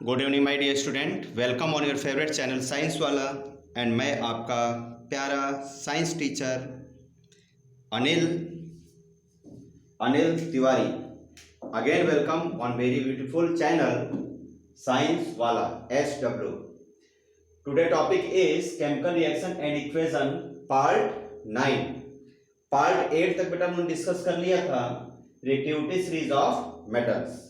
Good evening my dear student, welcome on your favourite channel science वाला। And मैं आपका प्यारा science teacher Anil Anil Tiwari again welcome on very beautiful channel science वाला SW। Today topic is chemical reaction and equation part 9। Part 8 तक बेटा हमने discuss कर लिया था रिएक्टिविटी सीरीज ऑफ मेटल्स।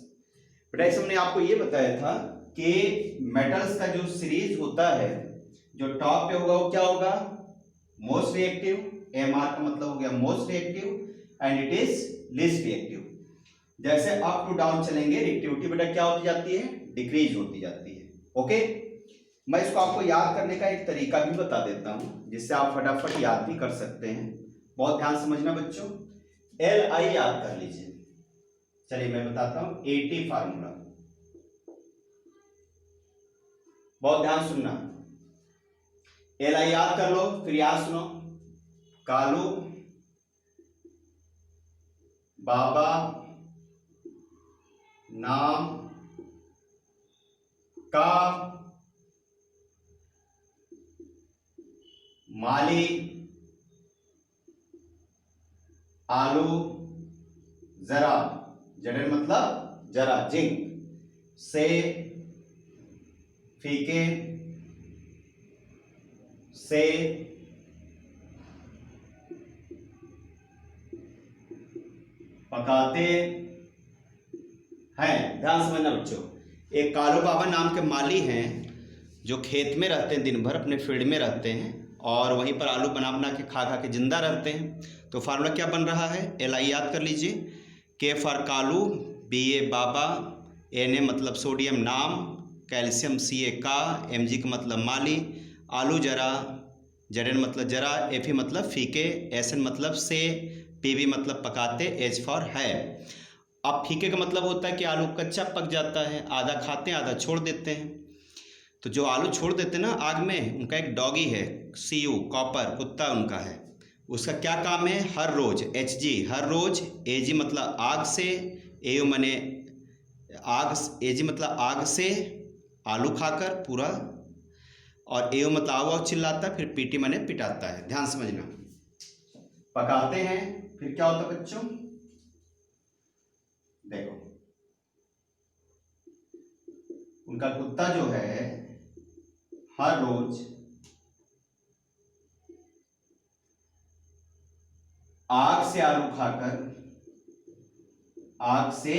बेटा इसमें हमने आपको ये बताया था कि मेटल्स का जो सीरीज होता है, जो टॉप पे होगा वो क्या होगा, मोस्ट रिएक्टिव। MR का मतलब हो गया most reactive and it is least reactive. जैसे अप टू डाउन चलेंगे रिएक्टिविटी बेटा क्या होती जाती है, डिक्रीज होती जाती है। ओके, मैं इसको आपको याद करने का एक तरीका भी बता देता हूं जिससे आप फटाफट याद भी कर सकते हैं। बहुत ध्यान समझना बच्चों, Li याद कर लीजिए। चलिए मैं बताता हूं AT फार्मूला, बहुत ध्यान सुनना। Li याद कर लो, फिर याद सुनो। कालू बाबा नाम का माली आलू जरा, जड़े मतलब जरा, जिंक से फीके से पकाते हैं। ध्यान समझना बच्चों, एक कालू बाबा नाम के माली हैं जो खेत में रहते हैं, दिन भर अपने फील्ड में रहते हैं और वहीं पर आलू बना बना के खा खा के जिंदा रहते हैं। तो फार्मूला क्या बन रहा है, Li याद कर लीजिए। K for Kalu, Ba Baba, Na मतलब सोडियम नाम, कैल्शियम Ca का, Mg का मतलब माली, आलू जरा, Zn मतलब जरा, Fe मतलब फीके, Sn मतलब से, Pb मतलब पकाते, H फॉर है। अब फीके का मतलब होता है कि आलू कच्चा पक जाता है, आधा खाते हैं आधा छोड़ देते हैं। तो जो आलू छोड़ देते हैं ना आग में, उनका एक डॉगी है CU, कॉपर कुत्ता उनका है। उसका क्या काम है, हर रोज HG हर रोज, Ag मतलब आग से, AU माने आग, Ag मतलब आग से आलू खाकर पूरा, और AU मतलब आग चिल्लाता है, फिर PT माने पिटाता है। ध्यान समझना, पकाते हैं फिर क्या होता है बच्चों, देखो उनका कुत्ता जो है हर रोज आग से आलू खाकर, आग से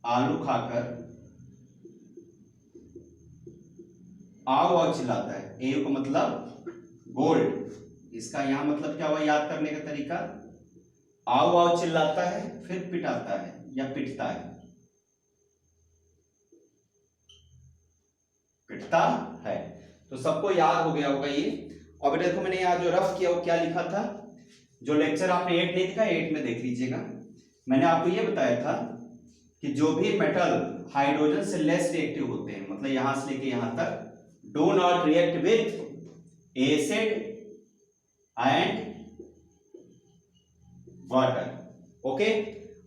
आलू खाकर आग वाग चिल्लाता है। एयू का मतलब गोल्ड, इसका यहां मतलब क्या हुआ याद करने का तरीका, आग वाग चिल्लाता है फिर पिटाता है या पिटता है, पिटता है। तो सबको याद हो गया होगा ये। और बेटा देखो मैंने यहाँ जो रफ किया वो क्या लिखा था, जो लेक्चर आपने 8 नहीं दिखा 8 में देख लीजिएगा। मैंने आपको ये बताया था कि जो भी मेटल हाइड्रोजन से लेस रिएक्टिव होते हैं, मतलब यहां से लेके यहां तक, do not react with acid and water. Okay,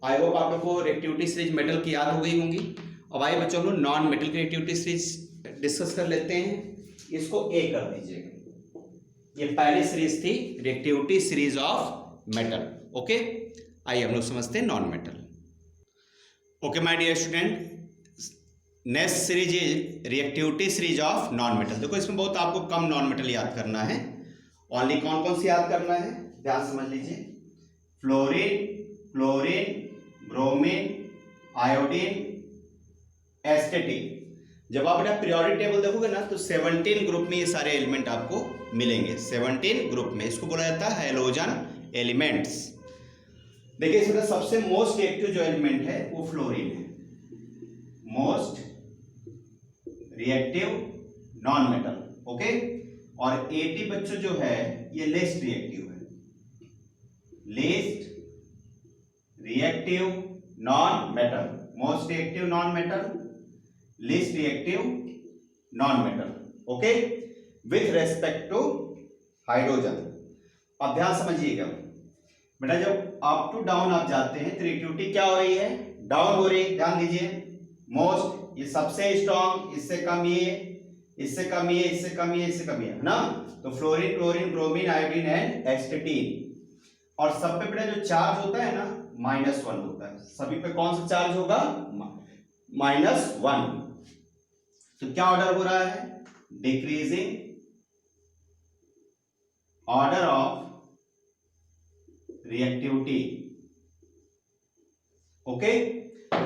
I hope आप लोग को रिएक्टिविटी सीरीज मेटल की याद हो गई होंगी। अब आइए बच्चों हम लोग नॉन मेटल की रिएक्टिविटी सीरीज डिस्कस कर लेते हैं। इसको A कर दीजिएगा, ये पहली सीरीज थी reactivity series of metal. Okay, आइए हम लोग समझते हैं non metal. Okay my dear student, next series is reactivity series of non metal. देखो इसमें बहुत आपको कम नॉन मेटल याद करना है, ओनली कौन कौन सी याद करना है, ध्यान समझ लीजिए। Fluorine, chlorine, bromine, iodine, aesthetic. जब आप बेटा पीरियोडिक टेबल देखोगे ना तो 17 ग्रुप में ये सारे एलिमेंट आपको मिलेंगे, 17 ग्रुप में। इसको बोला जाता है हैलोजन एलिमेंट्स। देखिए इसमें सबसे मोस्ट रिएक्टिव जो एलिमेंट है वो फ्लोरीन है, most reactive non metal. Okay, और 80 बच्चों जो है ये लेस्ट रिएक्टिव है, least reactive non metal, most reactive non metal, least reactive non metal. Okay, with respect to hydrogen. अब ध्यान समझिएगा बेटा, जब अप टू डाउन आप जाते हैं तो रिएक्टिविटी क्या हो रही है, डाउन हो रही है। ध्यान दीजिए, मोस्ट, ये सबसे स्ट्रॉन्ग, इससे कम ये, इससे कम ये, इससे कम ये, इससे कम ये, है ना। तो fluorine, chlorine, bromine, iodine and astatine. और सब पे बेटा जो चार्ज होता है ना -1 होता है। सभी पे कौन सा चार्ज होगा? -1। तो क्या ऑर्डर हो रहा है? Decreasing order of reactivity. Okay,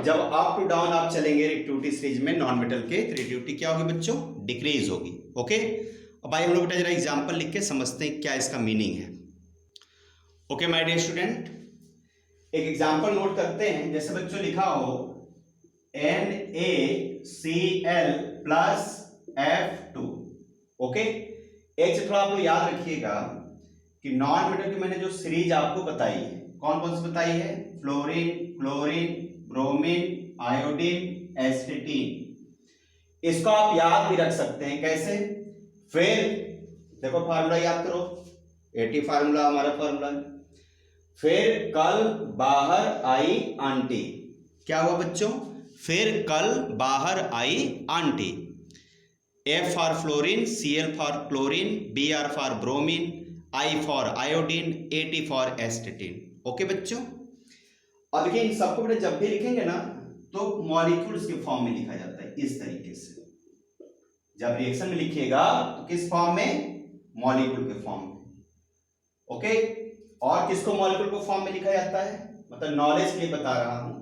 जब अप टू डाउन आप चलेंगे रिएक्टिविटी स्टेज में नॉन मेटल के, रिएक्टिविटी क्या होगी बच्चों? डिक्रीज होगी। ओके, अब आइए हम लोग बेटा जरा एग्जांपल लिख के समझते हैं क्या इसका मीनिंग है। ओके माय डियर स्टूडेंट, एक एग्जांपल नोट करते हैं। जैसे बच्चों लिखा हो NaCl प्लस F2। ओके, एक से थोड़ा आप लोग याद रखिएगा कि नॉन मेटल की मैंने जो सीरीज आपको बताई है, कौन कौन सी बताई है? Fluorine, chlorine, bromine, iodine, एस्टेटीन। इसको आप याद भी रख सकते हैं। कैसे? फिर देखो फार्मूला याद करो, एटी फार्मूला हमारा फार्मूला। फिर कल बाहर आई आंटी। क्या हुआ बच्चों? फिर कल बाहर आई aunty. F for fluorine, Cl for chlorine, Br for bromine, I for iodine, AT for astatine. Okay बच्चों, अब देखिए इन सबको बेटा जब भी लिखेंगे ना तो मॉलिक्यूल्स के फॉर्म में लिखा जाता है इस तरीके से। जब रिएक्शन में लिखिएगा तो किस फॉर्म में? मॉलिक्यूल के फॉर्म में। ओके, और किसको मॉलिक्यूल के फॉर्म में लिखा जाता है? मतलब नॉलेज के लिए बता रहा हूं।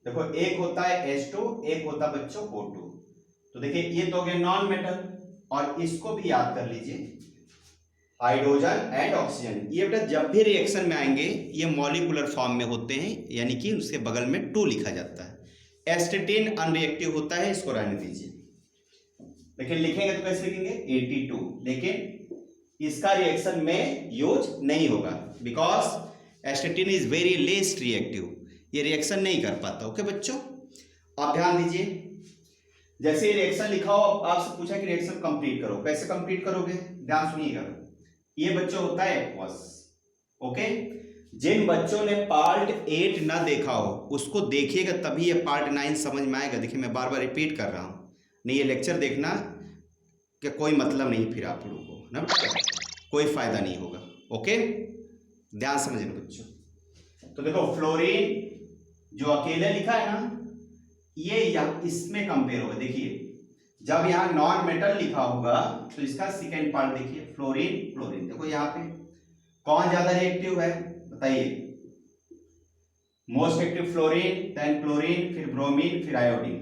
देखो एक होता है H2, एक होता है बच्चों O2। तो देखिए ये तो हो गए नॉन मेटल, और इसको भी याद कर लीजिए, हाइड्रोजन एंड ऑक्सीजन। ये बेटा जब भी रिएक्शन में आएंगे ये मॉलिक्यूलर फॉर्म में होते हैं, यानी कि उसके बगल में 2 लिखा जाता है। एस्टेटीन अनरिएक्टिव होता है, इसको रहने दीजिए। लेकिन लिखेंगे तो कैसे लिखेंगे? 82। लेकिन इसका रिएक्शन में यूज नहीं होगा because astatine is very least reactive, ये रिएक्शन नहीं कर पाता। ओके बच्चों, आप ध्यान दीजिए। जैसे रिएक्शन लिखा हो, आपसे पूछा कि रिएक्शन कंप्लीट करो, कैसे कंप्लीट करोगे? ध्यान सुनिएगा। ये बच्चों होता है एक्वस। ओके, जिन बच्चों ने पार्ट 8 ना देखा हो उसको देखिएगा, तभी ये पार्ट 9 समझ में आएगा। देखिए मैं बार बार रिपीट कर रहा हूं, नहीं ये लेक्चर देखना कि कोई मतलब नहीं फिर आप लोगों को ना, कोई फायदा नहीं होगा। ओके, ध्यान समझना बच्चों। तो देखो फ्लोरीन जो अकेले लिखा है ना, ये इसमें कंपेयर होगा। देखिए जब यहाँ नॉन मेटल लिखा होगा तो इसका सेकेंड पार्ट देखिए, फ्लोरीन, क्लोरीन। देखो यहाँ पे कौन ज्यादा रिएक्टिव है बताइए? Most active fluorine, then chlorine, फिर ब्रोमीन, फिर आयोडीन।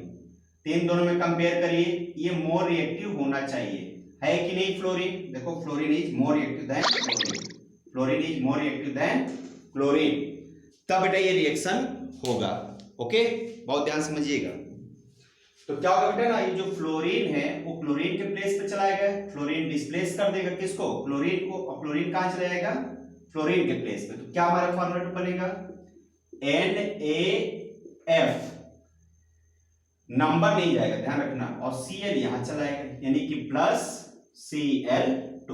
तीन दोनों में कंपेयर करिए, ये मोर रिएक्टिव होना चाहिए, है कि नहीं? फ्लोरीन, देखो fluorine is more reactive than chlorine, fluorine is more reactive than chlorine, तब बेटा ये रिएक्शन होगा। ओके, बहुत ध्यान समझिएगा। तो क्या होगा बेटा ना, ये जो फ्लोरीन है वो क्लोरीन के प्लेस पे चला जाएगा, फ्लोरीन डिस्प्लेस कर देगा किसको? क्लोरीन को। और क्लोरीन कहां चला जाएगा? फ्लोरीन के प्लेस पे। तो क्या हमारा फॉर्मूला बनेगा? NaF, नंबर नहीं जाएगा ध्यान रखना, और Cl यहां चला जाएगा, यानी कि प्लस Cl2।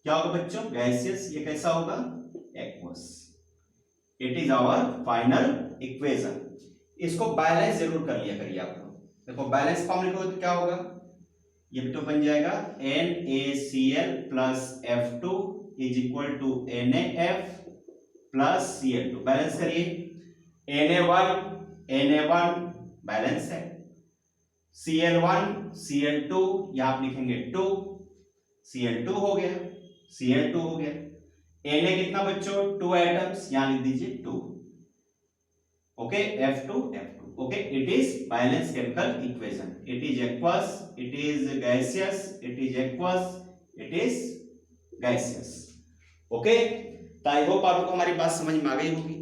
क्या होगा बच्चों? गैसियस। ये कैसा होगा? Aqueous. It is our final equation. इसको बैलेंस जरूर कर लिया करिए आप लोग। देखो बैलेंस फॉर्म लिखोगे तो क्या होगा? ये तो बन जाएगा NaCl plus F2 is equal to NaF plus Cl2। Balance करिए, Na1 बैलेंस है, Cl1 Cl2 यहां आप लिखेंगे 2, Cl2 हो गया, Cl2 हो गया। Na कितना बच्चों? 2 एटम्स, यहां लिख दीजिए 2। Okay, F2 okay, it is balance chemical equation. It is aqueous, it is gaseous, it is aqueous, it is gaseous. Okay, तो आई होप आपको हमारी बात समझ में आ गई होगी।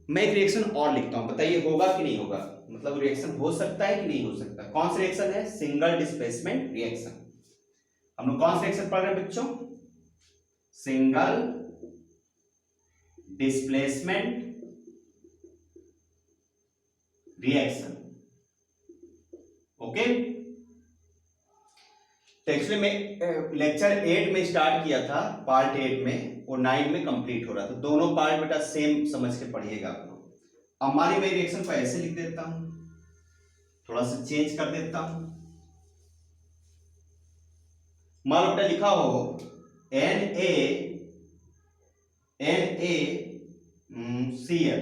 मैं एक रिएक्शन और लिखता हूं, बताइए होगा कि नहीं होगा? मतलब रिएक्शन हो सकता है कि नहीं हो सकता? कौन सा रिएक्शन है? Single displacement reaction. हम लोग कौन सा रिएक्शन पढ़ रहे हैं बच्चों? Single displacement reaction. ओके, तो एक्चुअली मैं लेक्चर 8 में स्टार्ट किया था, पार्ट 8 में, और 9 में कंप्लीट हो रहा था। दोनों पार्ट बेटा सेम समझ के पढ़िएगा आप लोग। अब हमारी मैं रिएक्शन को ऐसे लिख देता हूं, थोड़ा सा चेंज कर देता हूं। मान लो बेटा लिखा हो NaCl,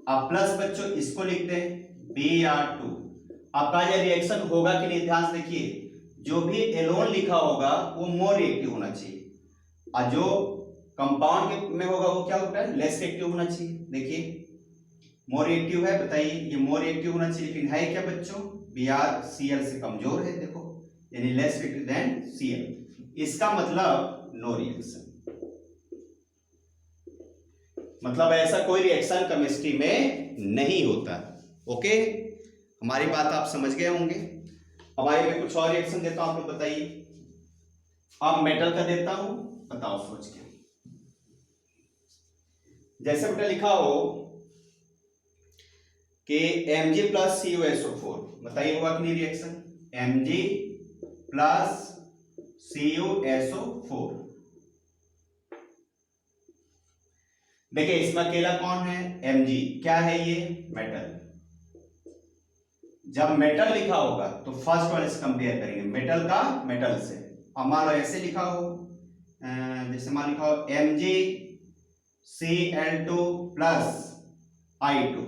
अब प्लस बच्चों इसको लिखते हैं Br2। आपका ये रिएक्शन होगा कि नहीं, ध्यान से देखिए, जो भी एलोन लिखा होगा वो मोर रिएक्टिव होना चाहिए, और जो कंपाउंड में होगा वो क्या होता है, लेस रिएक्टिव होना चाहिए। देखिए मोर रिएक्टिव है, बताइए ये मोर रिएक्टिव होना चाहिए, लेकिन है क्या बच्चों, Br Cl से कमजोर है, देखो यानी लेस रिएक्टिव देन Cl। इसका मतलब नो रिएक्शन, मतलब ऐसा कोई रिएक्शन केमिस्ट्री में नहीं होता। ओके, हमारी बात आप समझ गए होंगे। अब आइए मैं कुछ और रिएक्शन देता हूं, आप लोग बताइए। अब मेटल का देता हूं, बताओ सोच के। जैसे बेटा लिखा हो कि Mg प्लस CuSO4, बताइए होगा कि नहीं रिएक्शन, Mg प्लस CuSO4। देखिए इसमें अकेला कौन है, Mg, क्या है ये, मेटल। जब मेटल लिखा होगा तो फर्स्ट वाले से कंपेयर करेंगे, मेटल का मेटल से। अब मान लो ऐसे लिखा हो, जैसे मान लिखा हो MgCl2 प्लस I2,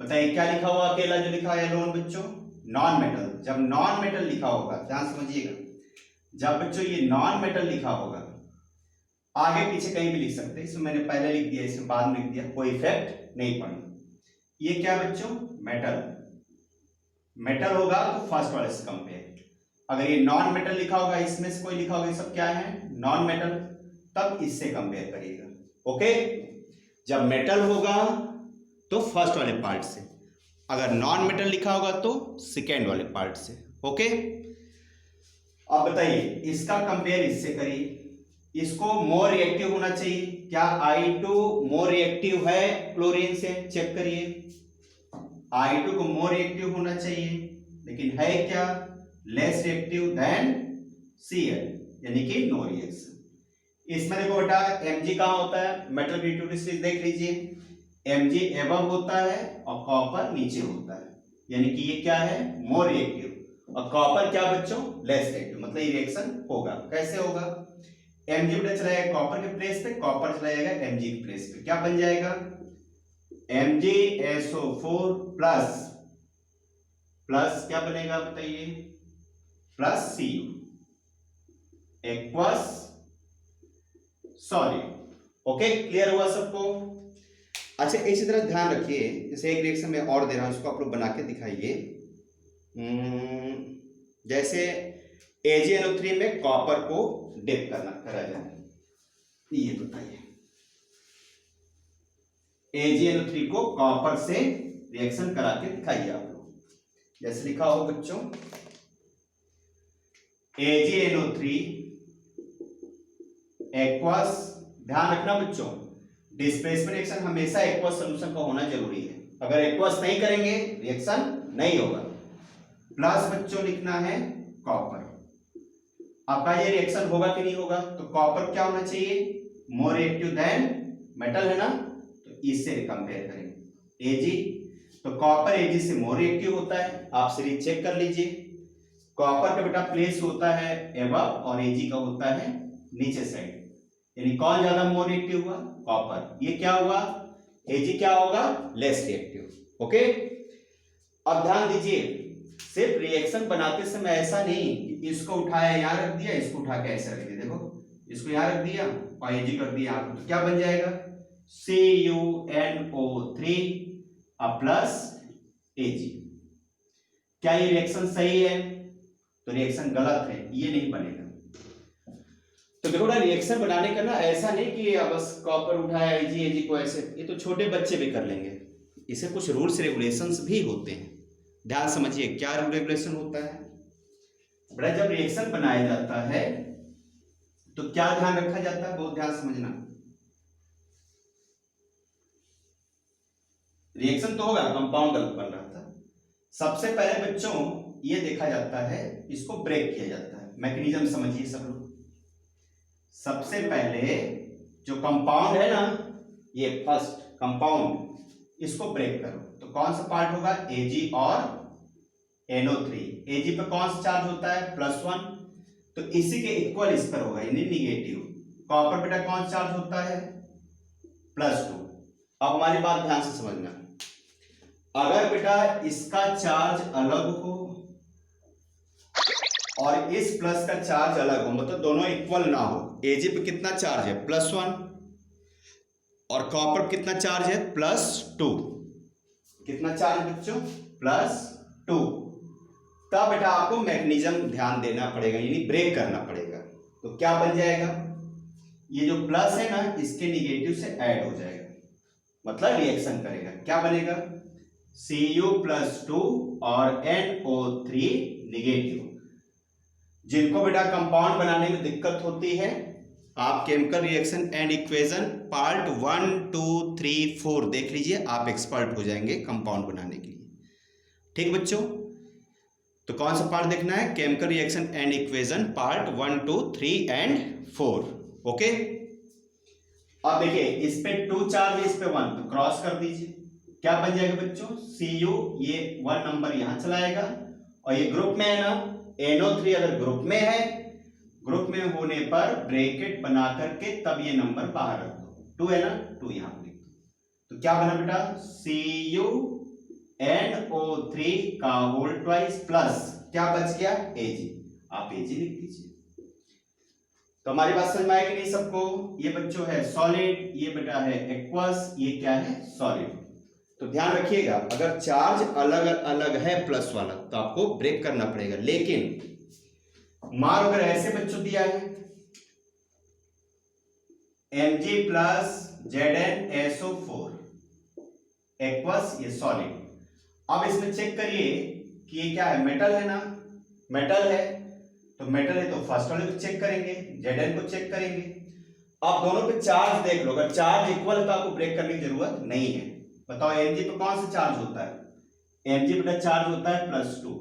बताइए क्या लिखा हुआ अकेला जो लिखा है एलोन बच्चों, नॉन मेटल। जब नॉन मेटल लिखा होगा, ध्यान समझिएगा, जब बच्चों ये नॉन मेटल लिखा होगा, आगे पीछे कहीं भी लिख सकते हैं, इसमें मैंने पहले लिख दिया, इसमें बाद में लिख दिया, कोई इफेक्ट नहीं पड़ना। ये क्या बच्चों, मेटल। मेटल होगा तो फर्स्ट वाले से कंपेयर। अगर ये नॉन मेटल लिखा होगा, इसमें से कोई लिखा होगा, ये सब क्या है, नॉन मेटल, तब इससे कंपेयर करिएगा। ओके, जब मेटल होगा तो फर्स्ट वाले पार्ट से, अगर नॉन मेटल लिखा होगा तो सेकेंड वाले पार्ट से। ओके, अब बताइए इसका कंपेयर इससे करिए, इसको मोर रिएक्टिव होना चाहिए, क्या I2 मोर रिएक्टिव है क्लोरीन से, चेक करिए, I2 को मोर रिएक्टिव होना चाहिए, लेकिन है क्या, लेस रिएक्टिव देन Cl, यानी कि नो रिएक्शन। इसमें देखो बेटा Mg कहां होता है, मेटल रिएक्टिविटी सीरीज देख लीजिए, Mg एबव होता है और कॉपर नीचे होता है, यानी कि ये क्या है, मोर रिएक्टिव, और कॉपर क्या बच्चों, लेस रिएक्टिव, मतलब ये रिएक्शन होगा। कैसे होगा, Mg बेटा चला जाएगा कॉपर के प्लेस पे, कॉपर चला जाएगा Mg के प्लेस पे, क्या बन जाएगा, MgSO4 प्लस प्लस क्या बनेगा बताइए, plus Cu aqueous solid. Okay, clear हुआ सबको। अच्छा इसी तरह ध्यान रखिए, जैसे एक रिएक्शन में और दे रहा हूं, इसको आप लोग बना के दिखाइए। जैसे AgNO3 में कॉपर को डिप करा जाए, ये बताइए, AgNO3 को कॉपर से रिएक्शन करा के दिखाइए आप लोग। जैसे लिखा हो बच्चों AgNO3 एक्वस, ध्यान रखना बच्चों, डिस्प्लेसमेंट रिएक्शन हमेशा एक्वस सॉल्यूशन का होना जरूरी है, अगर एक्वस नहीं करेंगे रिएक्शन नहीं होगा। प्लस बच्चों लिखना है कॉपर, आपका ये रिएक्शन होगा कि नहीं होगा, तो कॉपर क्या होना चाहिए, मोर रिएक्टिव देन मेटल है ना, तो इससे कंपेयर करेंगे Ag, तो कॉपर Ag से मोर रिएक्टिव होता है, आप सीरीज चेक कर लीजिए, कॉपर का बेटा प्लेस होता है एबव और Ag का होता है नीचे साइड, यानी कौन ज्यादा मोर रिएक्टिव हुआ, कॉपर। ये क्या हुआ, Ag क्या होगा, लेस रिएक्टिव। ओके, अब ध्यान दीजिए, सिर्फ रिएक्शन बनाते समय ऐसा नहीं कि इसको उठाया यहां रख दिया, इसको उठा के ऐसे रख दिया, देखो इसको यहां रख दिया और Ag कर दिया, तो क्या बन जाएगा, CuNO3 प्लस Ag। क्या ये रिएक्शन सही है, तो रिएक्शन गलत है, ये नहीं बनेगा। तो देखो रिएक्शन बनाने का ना ऐसा नहीं कि बस कॉपर उठाया Ag को ऐसे, ये तो छोटे बच्चे भी कर लेंगे, इसे कुछ रूल्स रेगुलेशंस भी होते हैं, ध्यान समझिए क्या रूल रेगुलेशन होता है बेटा। जब रिएक्शन बनाया जाता है तो क्या ध्यान रखा जाता है, बहुत ध्यान समझना। रिएक्शन तो होगा, कंपाउंड गलत बन रहा था, सबसे पहले बच्चों ये देखा जाता है, इसको ब्रेक किया जाता है, मैकेनिज्म समझिए सब लोग। सबसे पहले जो कंपाउंड है ना, ये फर्स्ट कंपाउंड, इसको ब्रेक करो, तो तो कौन सा पार्ट होगा, Ag और NO3। Ag पे कौन सा चार्ज होता है, +1, तो इसी के इक्वल इस पर होगा यानी निगेटिव। कॉपर बेटा कौन सा चार्ज होता है, +2। अब हमारी बात ध्यान से समझना, अगर बेटा इसका चार्ज अलग हो और इस प्लस का चार्ज अलग हो, मतलब दोनों इक्वल ना हो, Ag पे कितना चार्ज है, +1, और कॉपर पे कितना चार्ज है, +2। कितना चार्ज बच्चों, +2। तब बेटा आपको मैकेनिज्म ध्यान देना पड़ेगा, यानी ब्रेक करना पड़ेगा। तो क्या बन जाएगा, ये जो प्लस है ना इसके निगेटिव से ऐड हो जाएगा, मतलब रिएक्शन करेगा, क्या बनेगा, Cu+2 और NO3 निगेटिव। जिनको बेटा कंपाउंड बनाने में दिक्कत होती है, आप chemical reaction and equation part 1, 2, 3, 4 देख लीजिए, आप एक्सपर्ट हो जाएंगे कंपाउंड बनाने के लिए। ठीक बच्चों, तो कौन सा पार्ट देखना है, chemical reaction and equation part 1, 2, 3 and 4। Okay, अब देखिए इस पे 2 चार्ज है, इस पे 1, तो क्रॉस कर दीजिए, क्या बन जाएगा बच्चों, Cu, ये 1 नंबर यहां चलाएगा, और ये ग्रुप में है ना, NO3 अगर ग्रुप में है, ग्रुप में होने पर ब्रैकेट बना करके तब ये नंबर बाहर रख दो, 2 है ना, 2 यहां पर लिख दो। तो क्या बना बेटा, CuNO3 का होल ट्वाइस प्लस क्या बच गया, Ag। आप Ag लिख दीजिए। तो हमारी बात समझ में आएगी नहीं सबको, ये बच्चों है सॉलिड, ये बेटा है एक्वस, ये क्या है, सॉलिड। तो ध्यान रखिएगा, अगर चार्ज अलग अलग है प्लस वाला तो आपको ब्रेक करना पड़ेगा, लेकिन मान अगर ऐसे बच्चों दिया है Mg प्लस ZnSO4 एक्वस, ये सॉलिड। अब इसमें चेक करिए कि ये क्या है, मेटल है ना, मेटल है, तो मेटल है तो फर्स्ट वाले को चेक करेंगे, Zn को चेक करेंगे। अब दोनों पे चार्ज देख लो, अगर चार्ज इक्वल है तो आपको ब्रेक करने की जरूरत नहीं है। बताओ Mg पे कौन सा चार्ज होता है, Mg पे चार्ज होता है +2,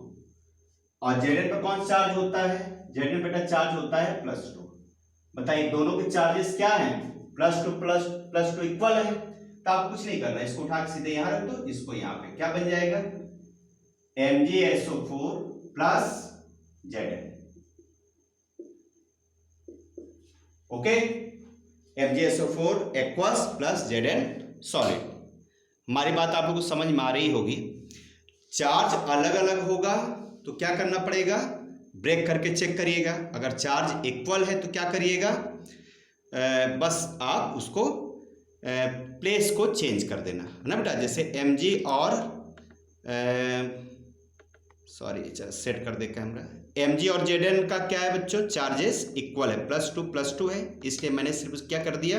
और Zn पे कौन सा चार्ज होता है, Zn पे चार्ज होता है +2। बताइए दोनों के चार्जेस क्या हैं, +2 इक्वल है, तो आप कुछ नहीं करना, इसको उठा के सीधे यहां रख दो, इसको यहां पे क्या बन जाएगा, MgSO4 plus Zn। Okay, MgSO4 aqueous plus Zn solid. हमारी बात आप लोगों को समझ में आ रही होगी। चार्ज अलग अलग होगा तो क्या करना पड़ेगा, ब्रेक करके चेक करिएगा। अगर चार्ज इक्वल है तो क्या करिएगा, बस आप उसको प्लेस को चेंज कर देना है ना बेटा। जैसे Mg और सॉरी सेट कर दे कैमरा, Mg और Zn का क्या है बच्चों, चार्जेस इक्वल है, +2 है, इसलिए मैंने सिर्फ क्या कर दिया,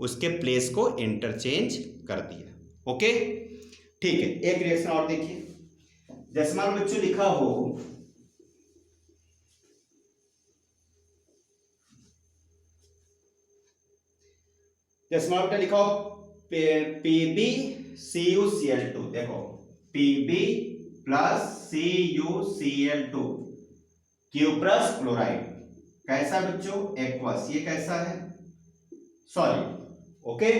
उसके प्लेस को इंटरचेंज कर दिया। ओके ठीक है, एक रिएक्शन और देखिए, जैसे मान लो बच्चों लिखा हो जैसे मान लो लिखा हो PbCuCl2, देखो Pb plus CuCl2 cuprous chloride, कैसा बच्चों, एक्वस, ये कैसा है, सॉलिड। ओके,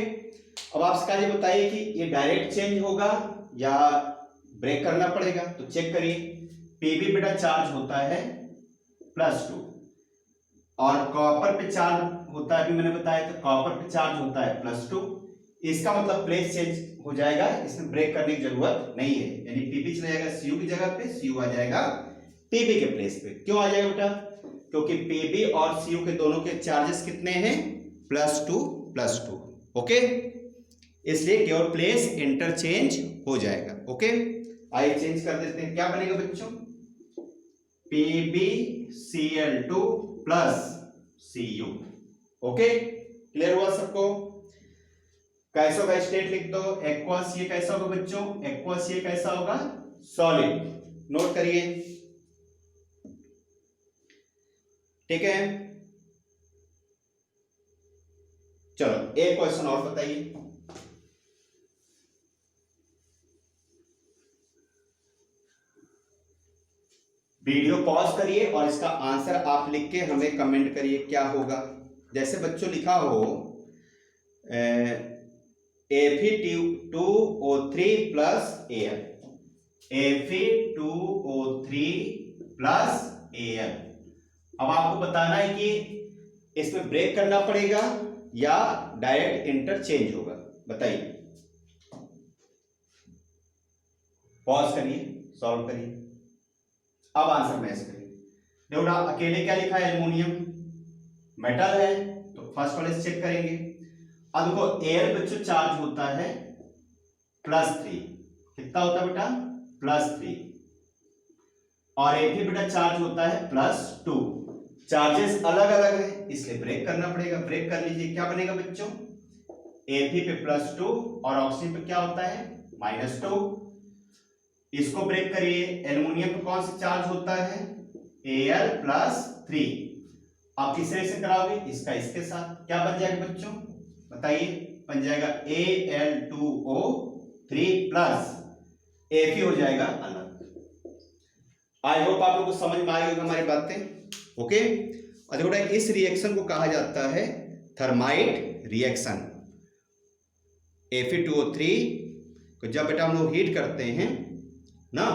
अब आप ये बताइए कि ये डायरेक्ट चेंज होगा या ब्रेक करना पड़ेगा, तो चेक करिए। Pb बेटा चार्ज होता है +2 और कॉपर पे चार्ज होता है, अभी मैंने बताया, तो कॉपर पे चार्ज होता है +2, इसका मतलब प्लेस चेंज हो जाएगा, इसमें ब्रेक करने की जरूरत नहीं है, यानी Pb चला जाएगा Cu की जगह पे, Cu आ जाएगा Pb के प्लेस पे। क्यों आ जाएगा बेटा, क्योंकि Pb और Cu के दोनों के चार्जेस कितने हैं, +2। ओके, इसलिए केवल प्लेस इंटरचेंज हो जाएगा। ओके, आइए चेंज कर देते हैं, क्या बनेगा बच्चों, PbCl2 plus Cu। Okay, clear हुआ सबको। कैसा होगा, स्टेट लिख दो, एक्वस, ये कैसा होगा बच्चों, एक्वस, ये कैसा होगा, सॉलिड। नोट करिए, ठीक है। चलो एक क्वेश्चन और बताइए, वीडियो पॉज करिए और इसका आंसर आप लिख के हमें कमेंट करिए क्या होगा। जैसे बच्चों लिखा हो Fe2O3 plus Al, Fe2O3 plus Al। अब आपको बताना है कि इसमें ब्रेक करना पड़ेगा या डायरेक्ट इंटरचेंज होगा, बताइए। पॉज करिए, सॉल्व करिए, अब आंसर मैच करिए। देखो ना, अकेले क्या लिखा है, एल्युमिनियम मेटल है, तो फर्स्ट वाले से चेक करेंगे। अब देखो एयर बच्चों चार्ज होता है +3, कितना होता है बेटा, +3, और Fe बेटा चार्ज होता है +2। चार्जेस अलग अलग है, इसलिए ब्रेक करना पड़ेगा। ब्रेक कर लीजिए, क्या बनेगा बच्चों, Fe पे +2 और ऑक्सीजन पे क्या होता है -2। इसको ब्रेक करिए, एल्युमिनियम पे कौन सा चार्ज होता है, Al+3। आप किस तरह से कराओगे, इसका इसके साथ, क्या बन जाएगा बच्चों, बताइए, बन जाएगा Al2O3 प्लस Fe हो जाएगा अलग। आई होप आप लोगों को समझ में आई होगी हमारी बातें, ओके। और देखो इस रिएक्शन को कहा जाता है थर्माइट रिएक्शन। Fe2O3 को जब बेटा हम लोग हीट करते हैं ना,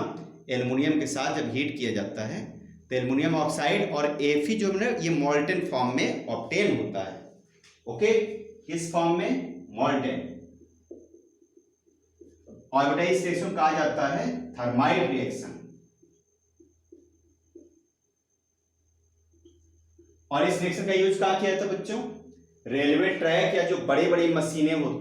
एल्युमिनियम के साथ जब हीट किया जाता है तो एल्युमिनियम ऑक्साइड और Fe जो है ये मोल्टेन फॉर्म में ऑब्टेन होता है, ओके। किस फॉर्म में, मोल्टेन। और बेटा इस रिएक्शन को कहा जाता है थर्माइट रिएक्शन। और इस रिएक्शन का यूज कहां किया जाता है बच्चों, रेलवे ट्रैक या जो बड़ी बड़ी मशीनें होती